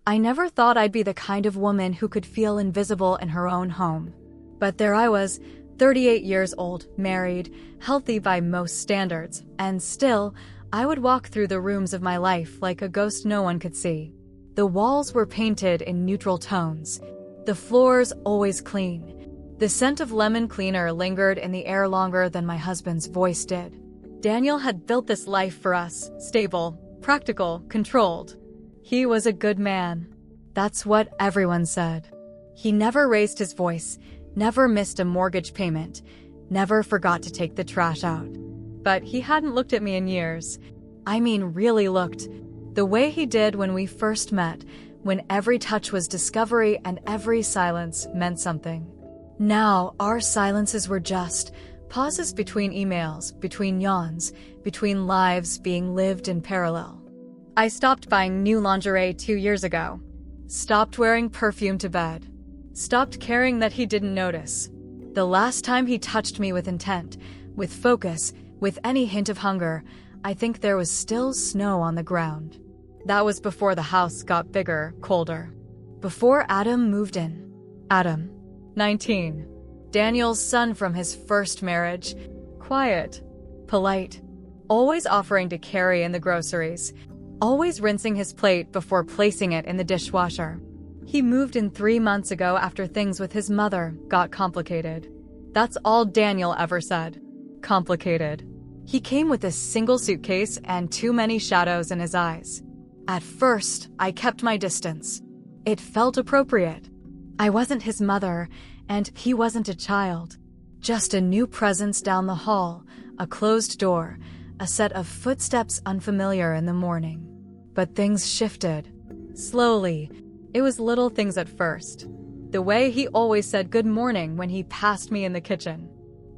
I never thought I'd be the kind of woman who could feel invisible in her own home. But there I was, 38 years old, married, healthy by most standards, and still, I would walk through the rooms of my life like a ghost no one could see. The walls were painted in neutral tones. The floors always clean. The scent of lemon cleaner lingered in the air longer than my husband's voice did. Daniel had built this life for us, stable, practical, controlled. He was a good man. That's what everyone said. He never raised his voice, never missed a mortgage payment, never forgot to take the trash out. But he hadn't looked at me in years. I mean, really looked. The way he did when we first met, when every touch was discovery and every silence meant something. Now, our silences were just pauses between emails, between yawns, between lives being lived in parallel. I stopped buying new lingerie 2 years ago. Stopped wearing perfume to bed. Stopped caring that he didn't notice. The last time he touched me with intent, with focus, with any hint of hunger, I think there was still snow on the ground. That was before the house got bigger, colder. Before Adam moved in. Adam, 19. Daniel's son from his first marriage. Quiet. Polite. Always offering to carry in the groceries. Always rinsing his plate before placing it in the dishwasher. He moved in 3 months ago after things with his mother got complicated. That's all Daniel ever said. Complicated. He came with a single suitcase and too many shadows in his eyes. At first, I kept my distance. It felt appropriate. I wasn't his mother, and he wasn't a child. Just a new presence down the hall, a closed door, a set of footsteps unfamiliar in the morning. But things shifted. Slowly. It was little things at first. The way he always said good morning when he passed me in the kitchen.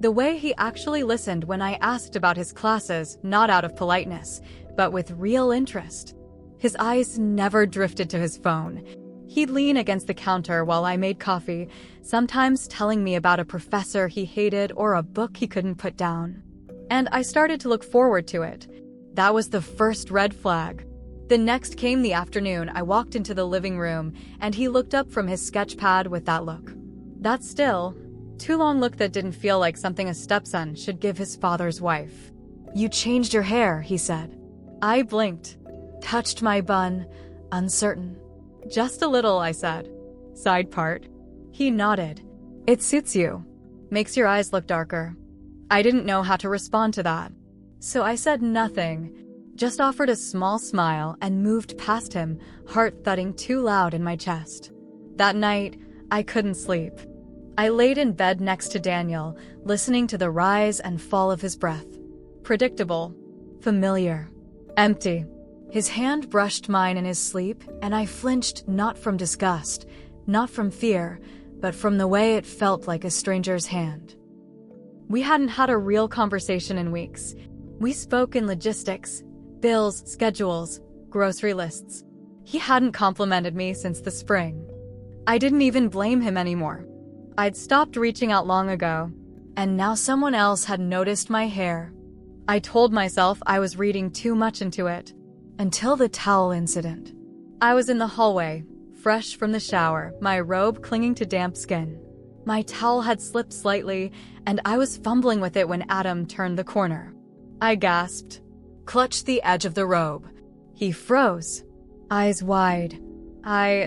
The way he actually listened when I asked about his classes, not out of politeness, but with real interest. His eyes never drifted to his phone. He'd lean against the counter while I made coffee, sometimes telling me about a professor he hated or a book he couldn't put down. And I started to look forward to it. That was the first red flag. The next came the afternoon. I walked into the living room, and he looked up from his sketch pad with that look. That still, too long look that didn't feel like something a stepson should give his father's wife. "You changed your hair," he said. I blinked, touched my bun, uncertain. "Just a little," I said. "Side part." He nodded. "It suits you. Makes your eyes look darker." I didn't know how to respond to that. So I said nothing, just offered a small smile and moved past him, heart thudding too loud in my chest. That night, I couldn't sleep. I laid in bed next to Daniel, listening to the rise and fall of his breath. Predictable. Familiar. Empty. His hand brushed mine in his sleep, and I flinched not from disgust, not from fear, but from the way it felt like a stranger's hand. We hadn't had a real conversation in weeks. We spoke in logistics, bills, schedules, grocery lists. He hadn't complimented me since the spring. I didn't even blame him anymore. I'd stopped reaching out long ago, and now someone else had noticed my hair. I told myself I was reading too much into it, until the towel incident. I was in the hallway, fresh from the shower, my robe clinging to damp skin. My towel had slipped slightly, and I was fumbling with it when Adam turned the corner. I gasped, clutched the edge of the robe. He froze, eyes wide.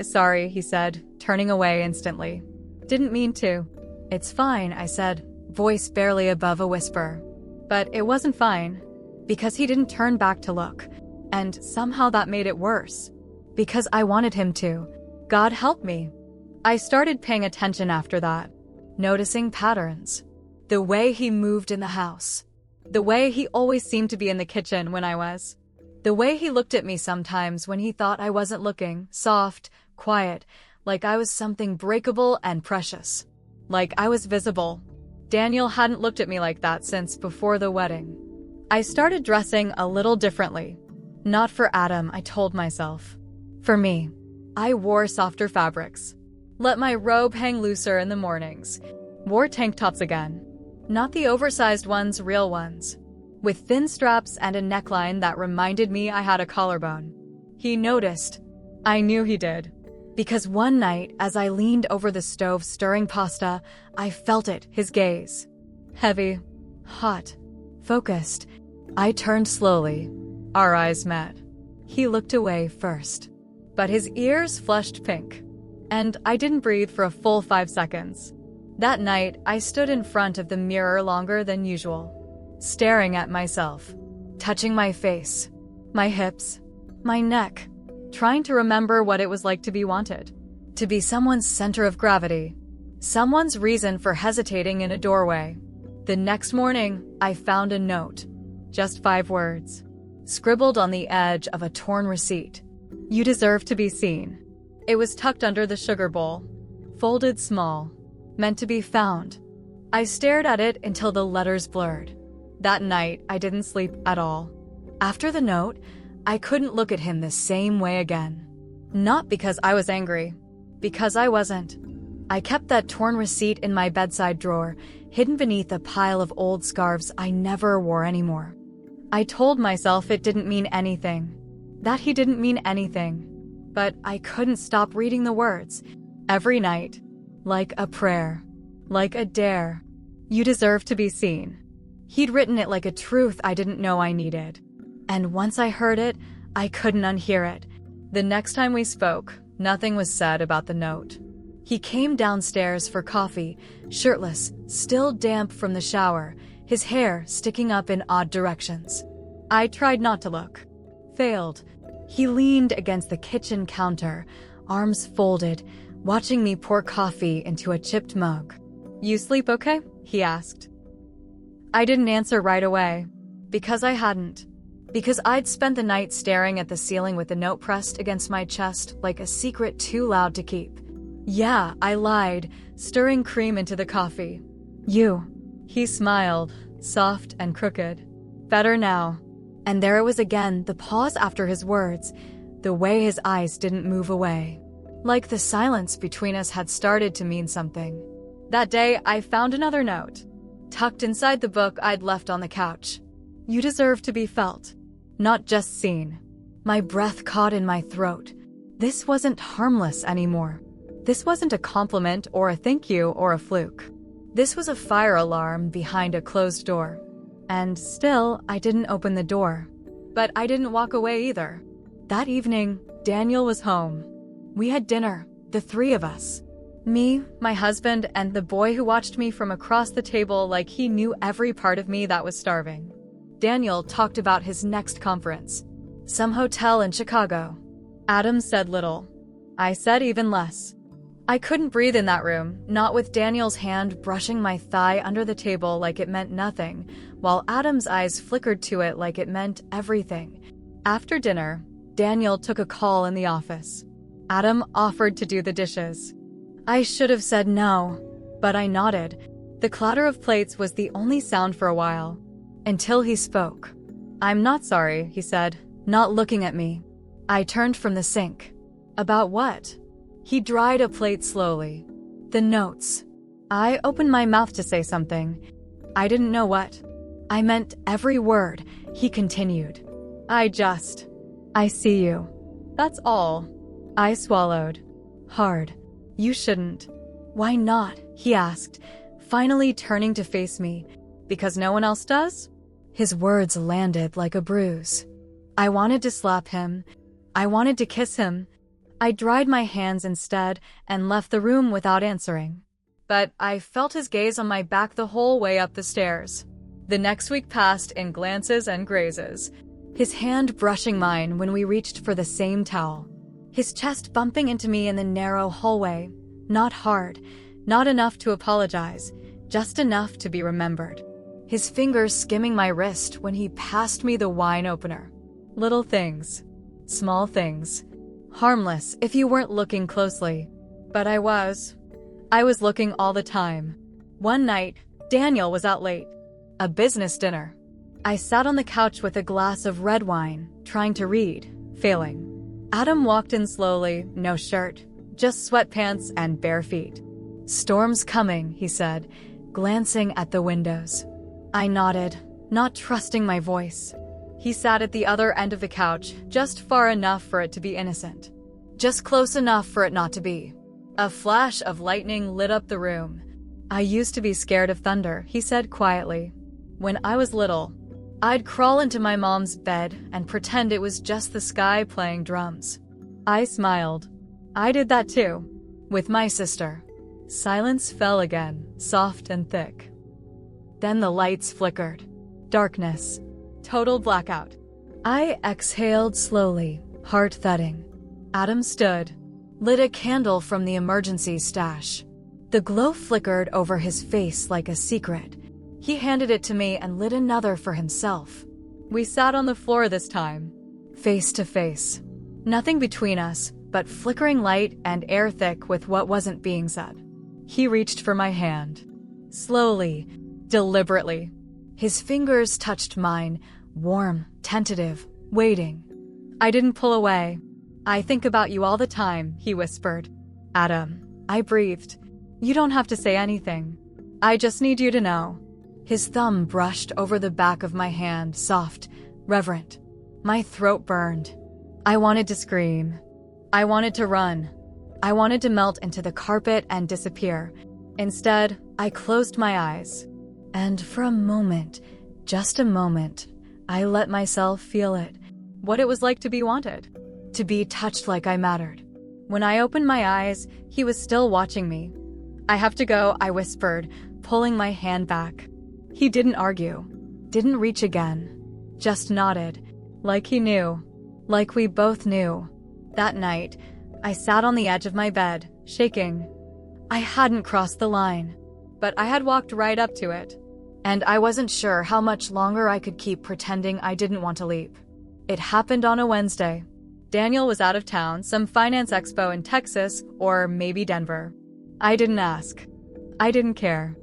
Sorry, he said, turning away instantly. Didn't mean to. It's fine, I said, voice barely above a whisper. But it wasn't fine, because he didn't turn back to look, and somehow that made it worse. Because I wanted him to. God help me. I started paying attention after that, noticing patterns. The way he moved in the house. The way he always seemed to be in the kitchen when I was. The way he looked at me sometimes when he thought I wasn't looking, soft, quiet, like I was something breakable and precious. Like I was visible. Daniel hadn't looked at me like that since before the wedding. I started dressing a little differently. Not for Adam, I told myself. For me. I wore softer fabrics. Let my robe hang looser in the mornings. Wore tank tops again. Not the oversized ones, real ones. With thin straps and a neckline that reminded me I had a collarbone. He noticed. I knew he did. Because one night, as I leaned over the stove stirring pasta, I felt it, his gaze. Heavy, hot, focused. I turned slowly. Our eyes met. He looked away first. But his ears flushed pink. And I didn't breathe for a full 5 seconds. That night, I stood in front of the mirror longer than usual, staring at myself, touching my face, my hips, my neck, trying to remember what it was like to be wanted, to be someone's center of gravity, someone's reason for hesitating in a doorway. The next morning, I found a note, just 5 words, scribbled on the edge of a torn receipt. You deserve to be seen. It was tucked under the sugar bowl, folded small, meant to be found. I stared at it until the letters blurred. That night, I didn't sleep at all. After the note, I couldn't look at him the same way again. Not because I was angry, because I wasn't. I kept that torn receipt in my bedside drawer, hidden beneath a pile of old scarves I never wore anymore. I told myself it didn't mean anything, that he didn't mean anything. But I couldn't stop reading the words, every night, like a prayer, like a dare. You deserve to be seen. He'd written it like a truth I didn't know I needed. And once I heard it, I couldn't unhear it. The next time we spoke, nothing was said about the note. He came downstairs for coffee, shirtless, still damp from the shower, his hair sticking up in odd directions. I tried not to look. Failed. He leaned against the kitchen counter, arms folded, watching me pour coffee into a chipped mug. You sleep okay? He asked. I didn't answer right away. Because I hadn't. Because I'd spent the night staring at the ceiling with the note pressed against my chest like a secret too loud to keep. Yeah, I lied, stirring cream into the coffee. You. He smiled, soft and crooked. Better now. And there it was again, the pause after his words, the way his eyes didn't move away. Like the silence between us had started to mean something. That day, I found another note, tucked inside the book I'd left on the couch. You deserve to be felt, not just seen. My breath caught in my throat. This wasn't harmless anymore. This wasn't a compliment or a thank you or a fluke. This was a fire alarm behind a closed door. And still, I didn't open the door. But I didn't walk away either. That evening, Daniel was home. We had dinner, the 3 of us. Me, my husband, and the boy who watched me from across the table like he knew every part of me that was starving. Daniel talked about his next conference. Some hotel in Chicago. Adam said little. I said even less. I couldn't breathe in that room, not with Daniel's hand brushing my thigh under the table like it meant nothing, while Adam's eyes flickered to it like it meant everything. After dinner, Daniel took a call in the office. Adam offered to do the dishes. I should have said no, but I nodded. The clatter of plates was the only sound for a while, until he spoke. I'm not sorry, he said, not looking at me. I turned from the sink. About what? He dried a plate slowly. The notes. I opened my mouth to say something. I didn't know what. I meant every word, he continued. I see you. That's all. I swallowed. Hard. You shouldn't. Why not? He asked, finally turning to face me. Because no one else does? His words landed like a bruise. I wanted to slap him. I wanted to kiss him. I dried my hands instead and left the room without answering. But I felt his gaze on my back the whole way up the stairs. The next week passed in glances and grazes, his hand brushing mine when we reached for the same towel. His chest bumping into me in the narrow hallway. Not hard, not enough to apologize, just enough to be remembered. His fingers skimming my wrist when he passed me the wine opener. Little things. Small things. Harmless if you weren't looking closely. But I was. I was looking all the time. One night, Daniel was out late. A business dinner. I sat on the couch with a glass of red wine, trying to read, failing. Adam walked in slowly, no shirt, just sweatpants and bare feet. Storm's coming, he said, glancing at the windows. I nodded, not trusting my voice. He sat at the other end of the couch, just far enough for it to be innocent. just close enough for it not to be. A flash of lightning lit up the room. I used to be scared of thunder, he said quietly. When I was little, I'd crawl into my mom's bed and pretend it was just the sky playing drums. I smiled. I did that too, with my sister. Silence fell again, soft and thick. Then the lights flickered. Darkness. Total blackout. I exhaled slowly, heart thudding. Adam stood, lit a candle from the emergency stash. The glow flickered over his face like a secret. He handed it to me and lit another for himself. We sat on the floor this time, face to face. Nothing between us, but flickering light and air thick with what wasn't being said. He reached for my hand. Slowly, deliberately. His fingers touched mine, warm, tentative, waiting. I didn't pull away. I think about you all the time, he whispered. Adam, I breathed. You don't have to say anything. I just need you to know. His thumb brushed over the back of my hand, soft, reverent. My throat burned. I wanted to scream. I wanted to run. I wanted to melt into the carpet and disappear. Instead, I closed my eyes. And for a moment, just a moment, I let myself feel it. What it was like to be wanted. To be touched like I mattered. When I opened my eyes, he was still watching me. I have to go, I whispered, pulling my hand back. He didn't argue. Didn't reach again. Just nodded. Like he knew. Like we both knew. That night, I sat on the edge of my bed, shaking. I hadn't crossed the line, but I had walked right up to it. And I wasn't sure how much longer I could keep pretending I didn't want to leap. It happened on a Wednesday. Daniel was out of town, some finance expo in Texas, or maybe Denver. I didn't ask. I didn't care.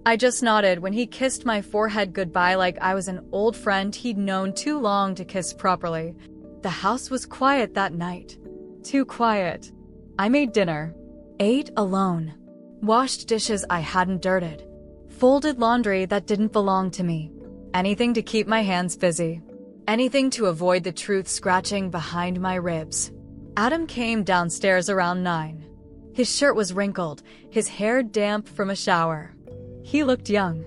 I just nodded when he kissed my forehead goodbye like I was an old friend he'd known too long to kiss properly. The house was quiet that night. Too quiet. I made dinner. Ate alone. Washed dishes I hadn't dirted. Folded laundry that didn't belong to me. Anything to keep my hands busy. Anything to avoid the truth scratching behind my ribs. Adam came downstairs around 9. His shirt was wrinkled, his hair damp from a shower. He looked young,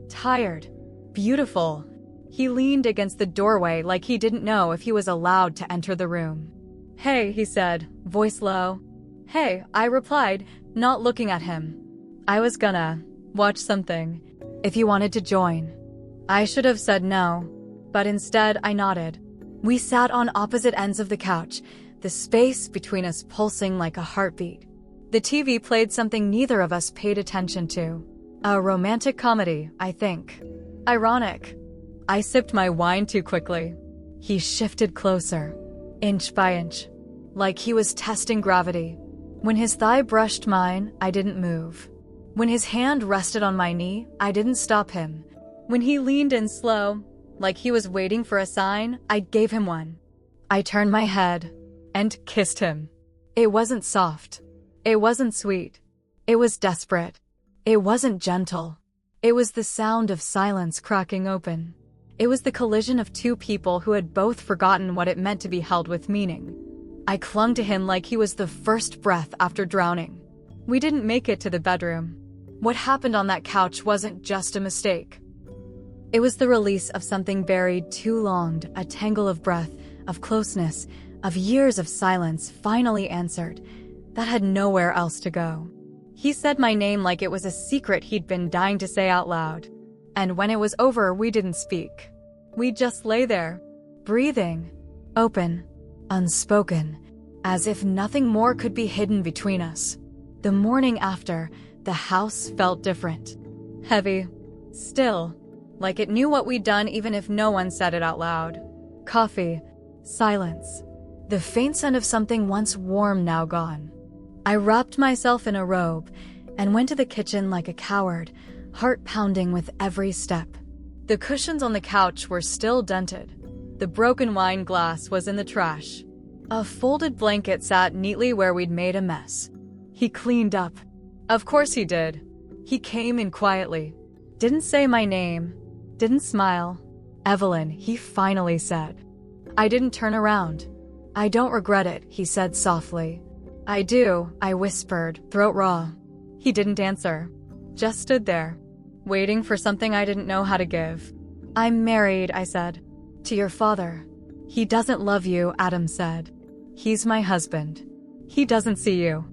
tired, beautiful. He leaned against the doorway like he didn't know if he was allowed to enter the room. Hey, he said, voice low. Hey, I replied, not looking at him. I was gonna watch something, if you wanted to join. I should have said no, but instead I nodded. We sat on opposite ends of the couch, the space between us pulsing like a heartbeat. The TV played something neither of us paid attention to. A romantic comedy, I think. Ironic. I sipped my wine too quickly. He shifted closer, inch by inch, like he was testing gravity. When his thigh brushed mine, I didn't move. When his hand rested on my knee, I didn't stop him. When he leaned in slow, like he was waiting for a sign, I gave him one. I turned my head and kissed him. It wasn't soft. It wasn't sweet. It was desperate. It wasn't gentle. It was the sound of silence cracking open. It was the collision of two people who had both forgotten what it meant to be held with meaning. I clung to him like he was the first breath after drowning. We didn't make it to the bedroom. What happened on that couch wasn't just a mistake. It was the release of something buried too long, a tangle of breath, of closeness, of years of silence finally answered, that had nowhere else to go. He said my name like it was a secret he'd been dying to say out loud. And when it was over, we didn't speak. We just lay there, breathing, open, unspoken, as if nothing more could be hidden between us. The morning after, the house felt different. Heavy, still, like it knew what we'd done even if no one said it out loud. Coffee, silence, the faint scent of something once warm now gone. I wrapped myself in a robe and went to the kitchen like a coward, heart pounding with every step. The cushions on the couch were still dented. The broken wine glass was in the trash. A folded blanket sat neatly where we'd made a mess. He cleaned up. Of course he did. He came in quietly. Didn't say my name. Didn't smile. Evelyn, he finally said. I didn't turn around. I don't regret it, he said softly. I do, I whispered, throat raw. He didn't answer. Just stood there, waiting for something I didn't know how to give. I'm married, I said. To your father. He doesn't love you, Adam said. He's my husband. He doesn't see you.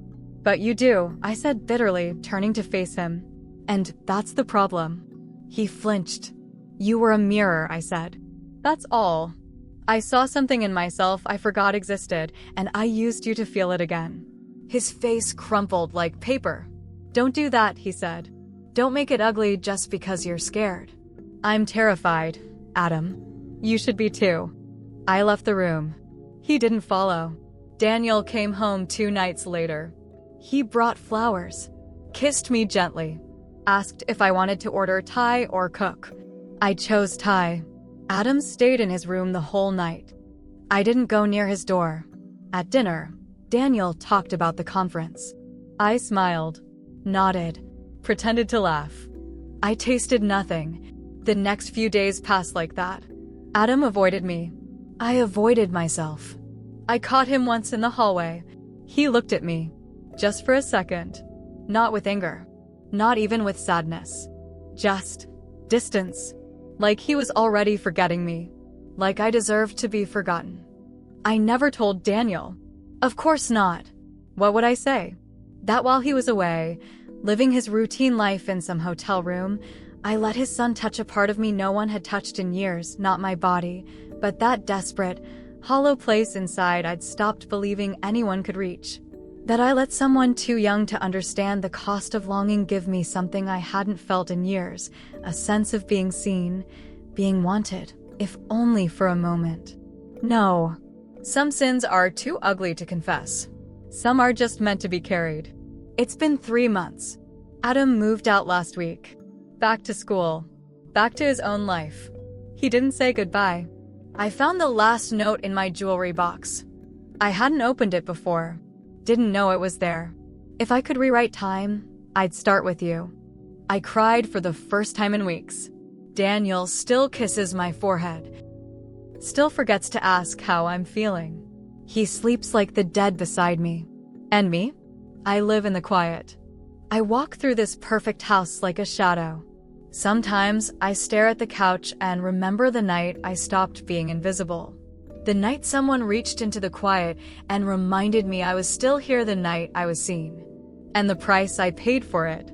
But you do, I said bitterly, turning to face him. And that's the problem. He flinched. You were a mirror, I said. That's all. I saw something in myself I forgot existed, and I used you to feel it again. His face crumpled like paper. Don't do that, he said. Don't make it ugly just because you're scared. I'm terrified, Adam. You should be too. I left the room. He didn't follow. Daniel came home 2 nights later. He brought flowers, kissed me gently, asked if I wanted to order Thai or cook. I chose Thai. Adam stayed in his room the whole night. I didn't go near his door. At dinner, Daniel talked about the conference. I smiled, nodded, pretended to laugh. I tasted nothing. The next few days passed like that. Adam avoided me. I avoided myself. I caught him once in the hallway. He looked at me, just for a second. Not with anger. Not even with sadness. Just distance. Like he was already forgetting me. Like I deserved to be forgotten. I never told Daniel. Of course not. What would I say? That while he was away, living his routine life in some hotel room, I let his son touch a part of me no one had touched in years, not my body, but that desperate, hollow place inside I'd stopped believing anyone could reach. That I let someone too young to understand the cost of longing give me something I hadn't felt in years, a sense of being seen, being wanted, if only for a moment. No. Some sins are too ugly to confess. Some are just meant to be carried. It's been 3 months. Adam moved out last week. Back to school. Back to his own life. He didn't say goodbye. I found the last note in my jewelry box. I hadn't opened it before. Didn't know it was there. If I could rewrite time, I'd start with you. I cried for the first time in weeks. Daniel still kisses my forehead. Still forgets to ask how I'm feeling. He sleeps like the dead beside me. And me? I live in the quiet. I walk through this perfect house like a shadow. Sometimes I stare at the couch and remember the night I stopped being invisible. The night someone reached into the quiet and reminded me I was still here the night I was seen. And the price I paid for it.